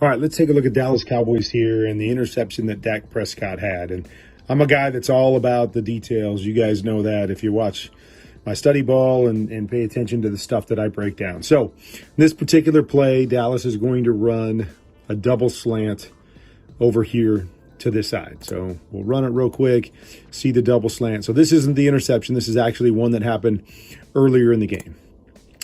All right, let's take a look at Dallas Cowboys here and the interception that Dak Prescott had. And I'm a guy that's all about the details. You guys know that if you watch my study ball and pay attention to the stuff that I break down. So this particular play, Dallas is going to run a double slant over here to this side. So we'll run it real quick, see the double slant. So this isn't the interception. This is actually one that happened earlier in the game.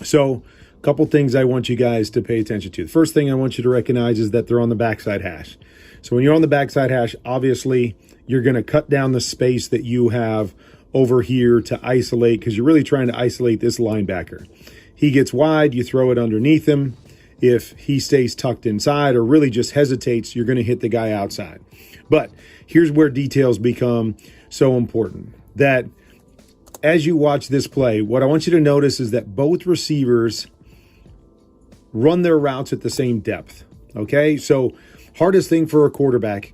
So a couple things I want you guys to pay attention to. The first thing I want you to recognize is that they're on the backside hash. So when you're on the backside hash, obviously you're going to cut down the space that you have over here to isolate, because you're really trying to isolate this linebacker. He gets wide, you throw it underneath him. If he stays tucked inside or really just hesitates, you're going to hit the guy outside. But here's where details become so important. That as you watch this play, what I want you to notice is that both receivers run their routes at the same depth. Okay, so hardest thing for a quarterback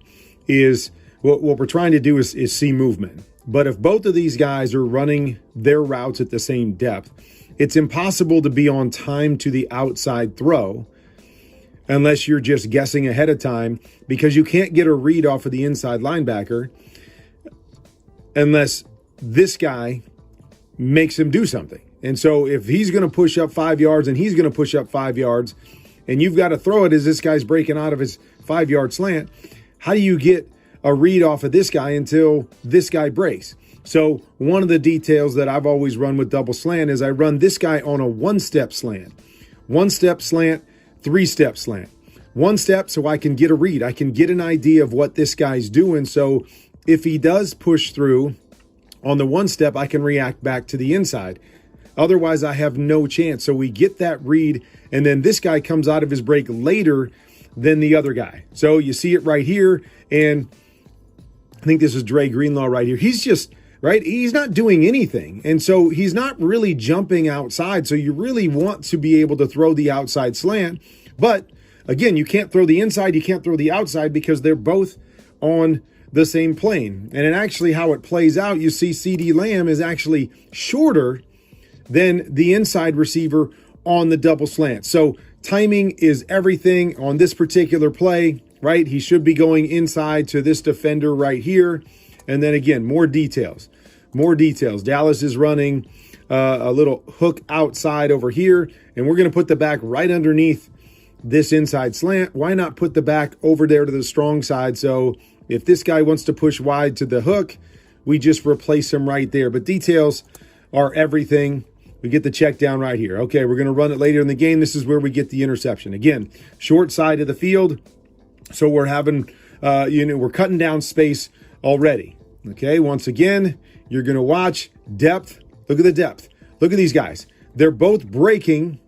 is what we're trying to do is see movement. But if both of these guys are running their routes at the same depth, it's impossible to be on time to the outside throw unless you're just guessing ahead of time, because you can't get a read off of the inside linebacker unless this guy makes him do something. And so if he's going to push up 5 yards and he's going to push up 5 yards and you've got to throw it as this guy's breaking out of his 5-yard slant, how do you get a read off of this guy until this guy breaks? So one of the details that I've always run with double slant is I run this guy on a one-step slant. One-step slant, three-step slant. One step so I can get a read. I can get an idea of what this guy's doing. So if he does push through on the one step, I can react back to the inside. Otherwise, I have no chance. So we get that read, and then this guy comes out of his break later than the other guy. So you see it right here, and I think this is Dre Greenlaw right here. He's just, right, he's not doing anything. And so he's not really jumping outside. So you really want to be able to throw the outside slant. But again, you can't throw the inside, you can't throw the outside because they're both on the same plane. And actually how it plays out, you see CeeDee Lamb is actually shorter than the inside receiver on the double slant. So timing is everything on this particular play, right? He should be going inside to this defender right here. And then again, more details. Dallas is running a little hook outside over here, and we're going to put the back right underneath this inside slant. Why not put the back over there to the strong side? So if this guy wants to push wide to the hook, we just replace him right there. But details are everything. We get the check down right here. Okay, we're going to run it later in the game. This is where we get the interception. Again, short side of the field. So we're having, we're cutting down space already. Okay, once again, you're going to watch depth. Look at the depth. Look at these guys. They're both breaking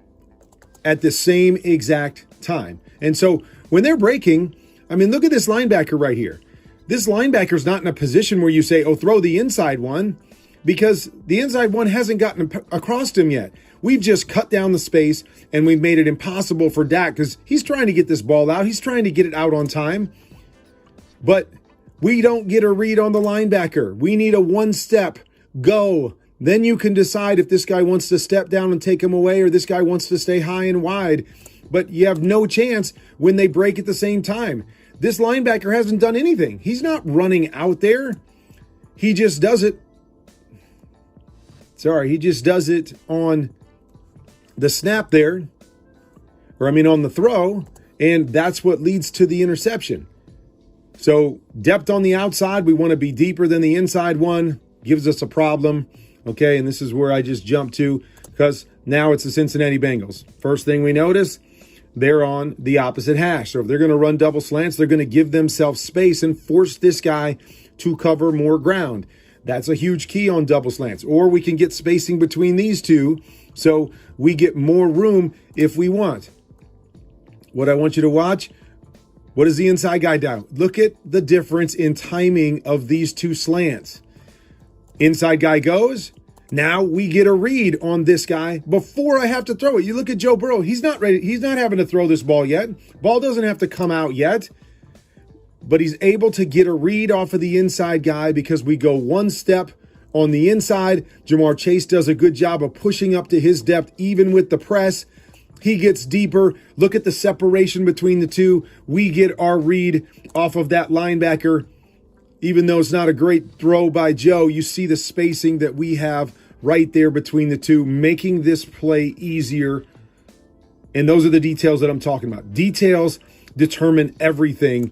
at the same exact time. And so when they're breaking, I mean, look at this linebacker right here. This linebacker's not in a position where you say, oh, throw the inside one, because the inside one hasn't gotten across him yet. We've just cut down the space and we've made it impossible for Dak, because he's trying to get this ball out. He's trying to get it out on time. But we don't get a read on the linebacker. We need a one-step go. Then you can decide if this guy wants to step down and take him away or this guy wants to stay high and wide. But you have no chance when they break at the same time. This linebacker hasn't done anything. He's not running out there. He just does it. He just does it on the snap there, on the throw, and that's what leads to the interception. So depth on the outside, we want to be deeper than the inside one, gives us a problem. Okay, and this is where I just jumped to, because now it's the Cincinnati Bengals. First thing we notice, they're on the opposite hash. So if they're going to run double slants, they're going to give themselves space and force this guy to cover more ground. That's a huge key on double slants. Or we can get spacing between these two so we get more room if we want. What I want you to watch, what does the inside guy do? Look at the difference in timing of these two slants. Inside guy goes. Now we get a read on this guy before I have to throw it. You look at Joe Burrow. He's not ready. He's not having to throw this ball yet. Ball doesn't have to come out yet. But he's able to get a read off of the inside guy because we go one step on the inside. Jamar Chase does a good job of pushing up to his depth, even with the press. He gets deeper. Look at the separation between the two. We get our read off of that linebacker. Even though it's not a great throw by Joe, you see the spacing that we have right there between the two, making this play easier. And those are the details that I'm talking about. Details determine everything.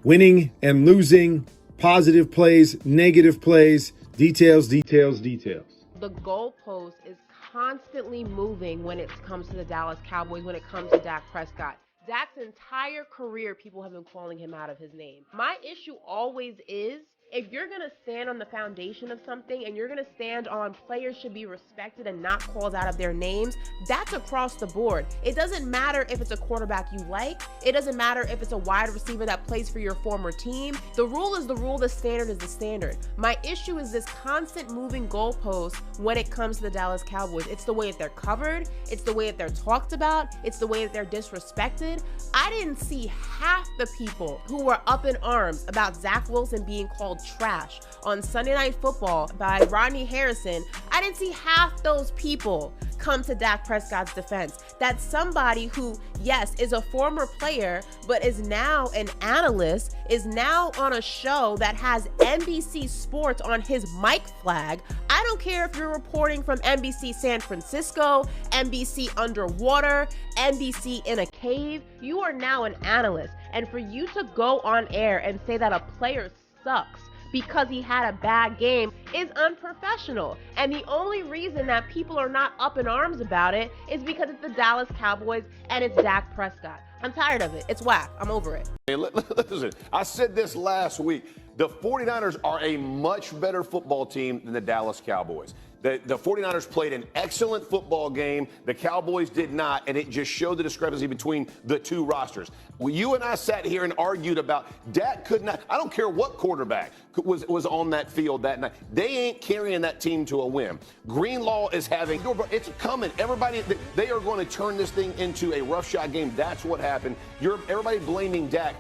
Winning and losing, positive plays, negative plays, details, details, details. The goalpost is constantly moving when it comes to the Dallas Cowboys, when it comes to Dak Prescott. Dak's entire career, people have been calling him out of his name. My issue always is, if you're going to stand on the foundation of something and you're going to stand on players should be respected and not called out of their names, that's across the board. It doesn't matter if it's a quarterback you like. It doesn't matter if it's a wide receiver that plays for your former team. The rule is the rule. The standard is the standard. My issue is this constant moving goalpost when it comes to the Dallas Cowboys. It's the way that they're covered. It's the way that they're talked about. It's the way that they're disrespected. I didn't see half the people who were up in arms about Zach Wilson being called trash on Sunday Night Football by Rodney Harrison. I didn't see half those people come to Dak Prescott's defense. That's somebody who, yes, is a former player, but is now an analyst, is now on a show that has NBC Sports on his mic flag. I don't care if you're reporting from NBC San Francisco, NBC underwater, NBC in a cave. You are now an analyst. And for you to go on air and say that a player sucks because he had a bad game is unprofessional. And the only reason that people are not up in arms about it is because it's the Dallas Cowboys and it's Dak Prescott. I'm tired of it. It's whack. I'm over it. Hey, listen, I said this last week. The 49ers are a much better football team than the Dallas Cowboys. The 49ers played an excellent football game. The Cowboys did not, and it just showed the discrepancy between the two rosters. Well, you and I sat here and argued about Dak could not. I don't care what quarterback was on that field that night. They ain't carrying that team to a win. Greenlaw is having. It's coming. Everybody, they are going to turn this thing into a rough shot game. That's what happened. Everybody blaming Dak.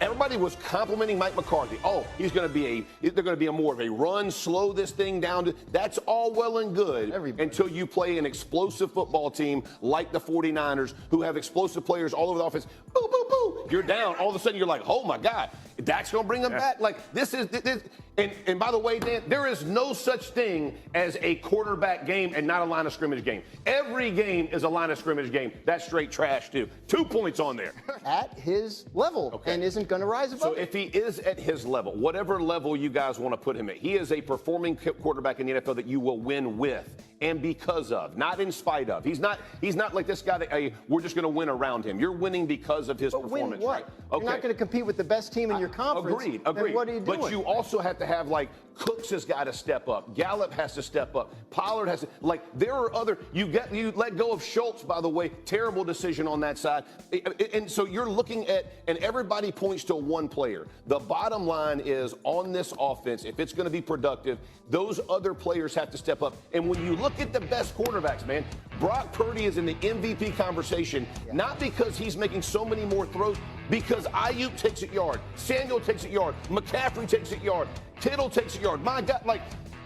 Everybody was complimenting Mike McCarthy. Oh, they're going to be more of a run, slow this thing down. That's all well and good until you play an explosive football team like the 49ers who have explosive players all over the offense. Boo, boo, boo. You're down. All of a sudden, you're like, oh, my God. Dak's going to bring them back. Like, this. And by the way, Dan, there is no such thing as a quarterback game and not a line of scrimmage game. Every game is a line of scrimmage game. That's straight trash, too. 2 points on there. At his level, and isn't going to rise above. So if he is at his level, whatever level you guys want to put him at, he is a performing quarterback in the NFL that you will win with and because of, not in spite of. He's not like this guy that we're just going to win around him. You're winning because of his performance. Win what? Right? Okay. You're not going to compete with the best team in your conference. Agreed. Then what are you doing? But you also have to have, like, Cooks has got to step up. Gallup has to step up. Pollard has to, like, there are other, you let go of Schultz, by the way, terrible decision on that side. And so you're looking at, and everybody points to one player. The bottom line is on this offense, if it's going to be productive, those other players have to step up. And when you look at the best quarterbacks, man, Brock Purdy is in the MVP conversation, not because he's making so many more throws, because Ayuk takes it yard, Samuel takes it yard, McCaffrey takes it yard, Kittle takes it yard. My God, like,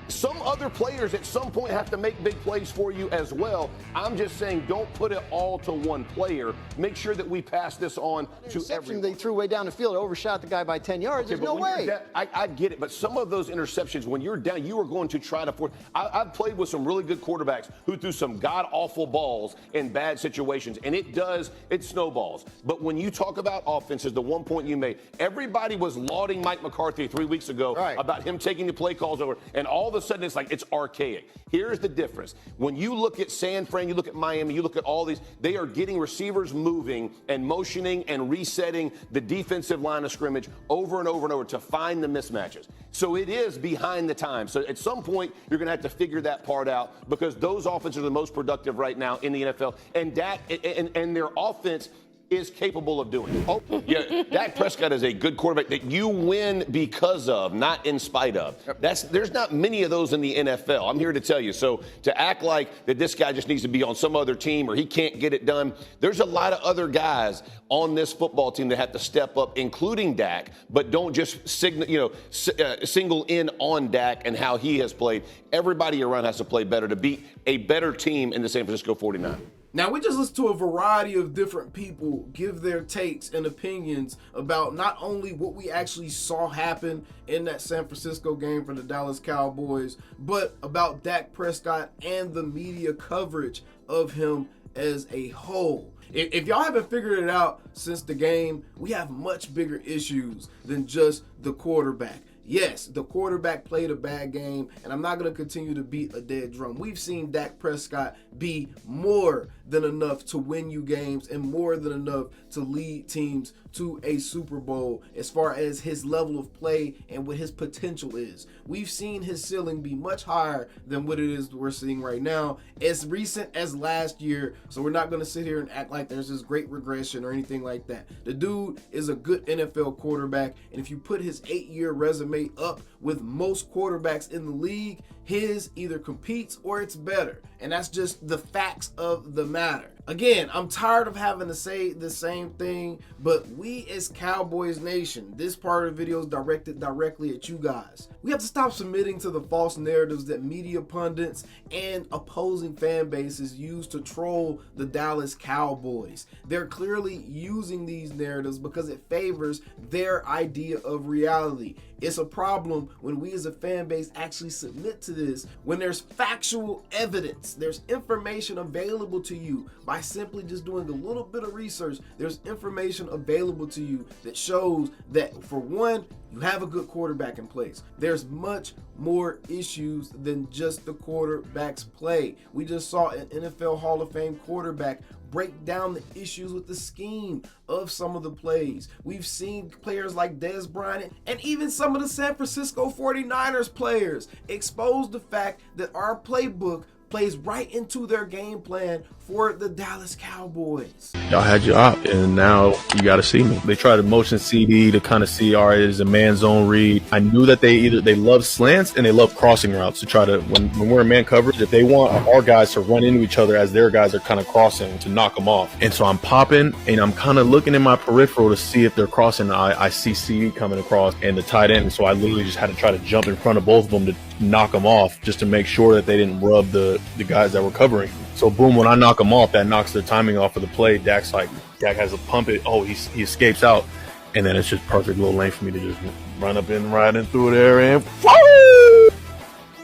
some other players at some point have to make big plays for you as well. I'm just saying, don't put it all to one player. Make sure that we pass this on to everyone. They threw way down the field, overshot the guy by 10 yards. There's no way. I get it, but some of those interceptions, when you're down, you are going to try to force. I've played with some really good quarterbacks who threw some god-awful balls in bad situations, and it snowballs. But when you talk about offenses, the one point you made, everybody was lauding Mike McCarthy 3 weeks ago about him taking the play calls over, and all of a sudden it's like it's archaic. Here's the difference. When you look at San Fran, you look at Miami, you look at all these, they are getting receivers moving and motioning and resetting the defensive line of scrimmage over and over and over to find the mismatches. So it is behind the times. So at some point, you're going to have to figure that part out because those offenses are the most productive right now in the NFL. And Dak and their offense is capable of doing it. Oh, yeah, Dak Prescott is a good quarterback that you win because of, not in spite of. There's not many of those in the NFL. I'm here to tell you. So to act like that this guy just needs to be on some other team or he can't get it done, there's a lot of other guys on this football team that have to step up, including Dak, but don't just single in on Dak and how he has played. Everybody around has to play better to beat a better team in the San Francisco 49ers. Now, we just listened to a variety of different people give their takes and opinions about not only what we actually saw happen in that San Francisco game for the Dallas Cowboys, but about Dak Prescott and the media coverage of him as a whole. If y'all haven't figured it out since the game, we have much bigger issues than just the quarterback. Yes, the quarterback played a bad game, and I'm not going to continue to beat a dead drum. We've seen Dak Prescott be more than enough to win you games and more than enough to lead teams to a Super Bowl as far as his level of play and what his potential is. We've seen his ceiling be much higher than what it is we're seeing right now, as recent as last year, so we're not going to sit here and act like there's this great regression or anything like that. The dude is a good NFL quarterback, and if you put his 8-year resume up with most quarterbacks in the league, his either competes or it's better. And that's just the facts of the matter. Again, I'm tired of having to say the same thing, but we as Cowboys Nation, this part of the video is directed directly at you guys. We have to stop submitting to the false narratives that media pundits and opposing fan bases use to troll the Dallas Cowboys. They're clearly using these narratives because it favors their idea of reality. It's a problem when we as a fan base actually submit to this, when there's factual evidence, there's information available to you by simply just doing a little bit of research. There's information available to you that shows that, for one, you have a good quarterback in place. There's much more issues than just the quarterback's play. We just saw an NFL Hall of Fame quarterback break down the issues with the scheme of some of the plays. We've seen players like Dez Bryant and even some of the San Francisco 49ers players expose the fact that our playbook plays right into their game plan for the Dallas Cowboys. Y'all had your op, and now you got to see me. They tried to motion CD to kind of see, all right, is a man zone read. I knew that they love slants and they love crossing routes to try to, when we're in man coverage, if they want our guys to run into each other as their guys are kind of crossing to knock them off. And so I'm popping and I'm kind of looking in my peripheral to see if they're crossing. I see CD coming across and the tight end. So I literally just had to try to jump in front of both of them to knock them off just to make sure that they didn't rub the guys that were covering. So boom, when I knock him off, that knocks the timing off of the play. Dak has to pump it. Oh, he escapes out. And then it's just perfect little lane for me to just run up and right in through there and woo!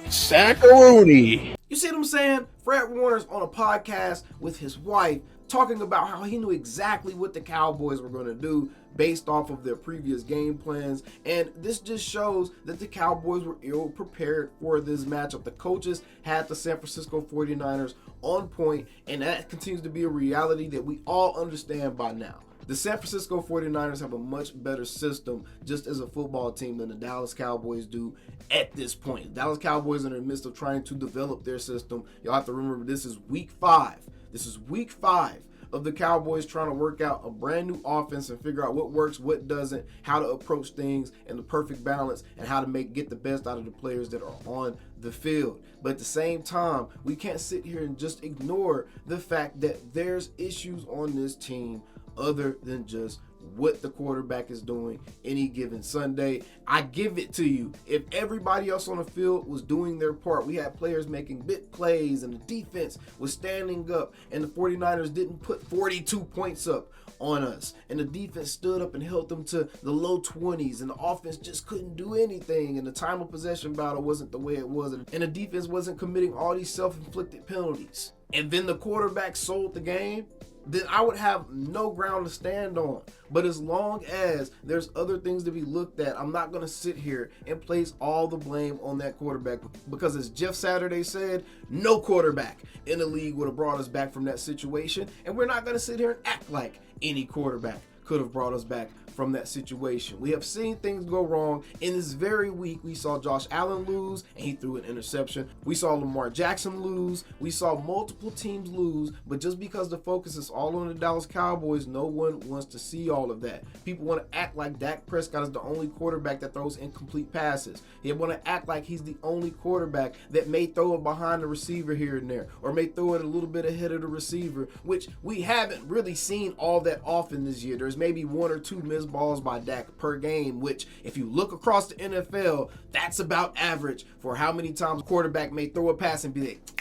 Sackaroonie. You see what I'm saying? Fred Warner's on a podcast with his wife talking about how he knew exactly what the Cowboys were going to do based off of their previous game plans. And this just shows that the Cowboys were ill prepared for this matchup. The coaches had the San Francisco 49ers on point, and that continues to be a reality that we all understand by now. The San Francisco 49ers have a much better system just as a football team than the Dallas Cowboys do at this point. The Dallas Cowboys are in the midst of trying to develop their system. Y'all have to remember, this is week 5. This is week 5 of the Cowboys trying to work out a brand new offense and figure out what works, what doesn't, how to approach things, and the perfect balance, and how to get the best out of the players that are on the field. But at the same time, we can't sit here and just ignore the fact that there's issues on this team other than just what the quarterback is doing any given Sunday. I give it to you. If everybody else on the field was doing their part, we had players making big plays and the defense was standing up, and the 49ers didn't put 42 points up on us, and the defense stood up and held them to the low 20s, and the offense just couldn't do anything, and the time of possession battle wasn't the way it was, and the defense wasn't committing all these self-inflicted penalties, and then the quarterback sold the game, then I would have no ground to stand on. But as long as there's other things to be looked at, I'm not going to sit here and place all the blame on that quarterback, because as Jeff Saturday said, no quarterback in the league would have brought us back from that situation, and we're not going to sit here and act like any quarterback could have brought us back from that situation. We have seen things go wrong. In this very week, we saw Josh Allen lose, and he threw an interception. We saw Lamar Jackson lose. We saw multiple teams lose, but just because the focus is all on the Dallas Cowboys, no one wants to see all of that. People want to act like Dak Prescott is the only quarterback that throws incomplete passes. They want to act like he's the only quarterback that may throw it behind the receiver here and there, or may throw it a little bit ahead of the receiver, which we haven't really seen all that often this year. There's maybe 1 or 2 missed balls by Dak per game, which if you look across the NFL, that's about average for how many times a quarterback may throw a pass and be like,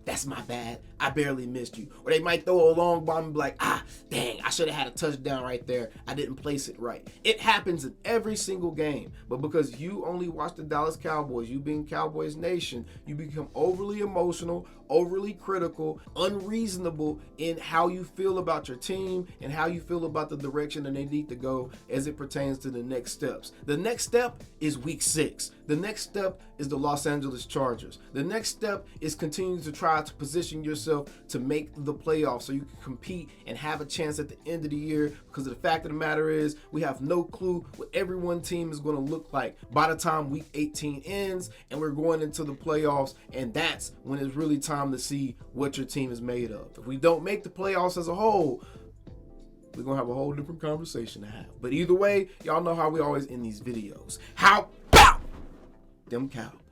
that's my bad. I barely missed you. Or they might throw a long bomb and be like, dang, I should have had a touchdown right there. I didn't place it right. It happens in every single game. But because you only watch the Dallas Cowboys, you being Cowboys Nation, you become overly emotional, overly critical, unreasonable in how you feel about your team and how you feel about the direction that they need to go as it pertains to the next steps. The next step is week 6. The next step is the Los Angeles Chargers. The next step is continuing to try to position yourself to make the playoffs so you can compete and have a chance at the end of the year, because the fact of the matter is we have no clue what every one team is going to look like by the time week 18 ends and we're going into the playoffs, and that's when it's really time to see what your team is made of. If we don't make the playoffs as a whole, we're going to have a whole different conversation to have. But either way, y'all know how we always end these videos. How about them Cowboys?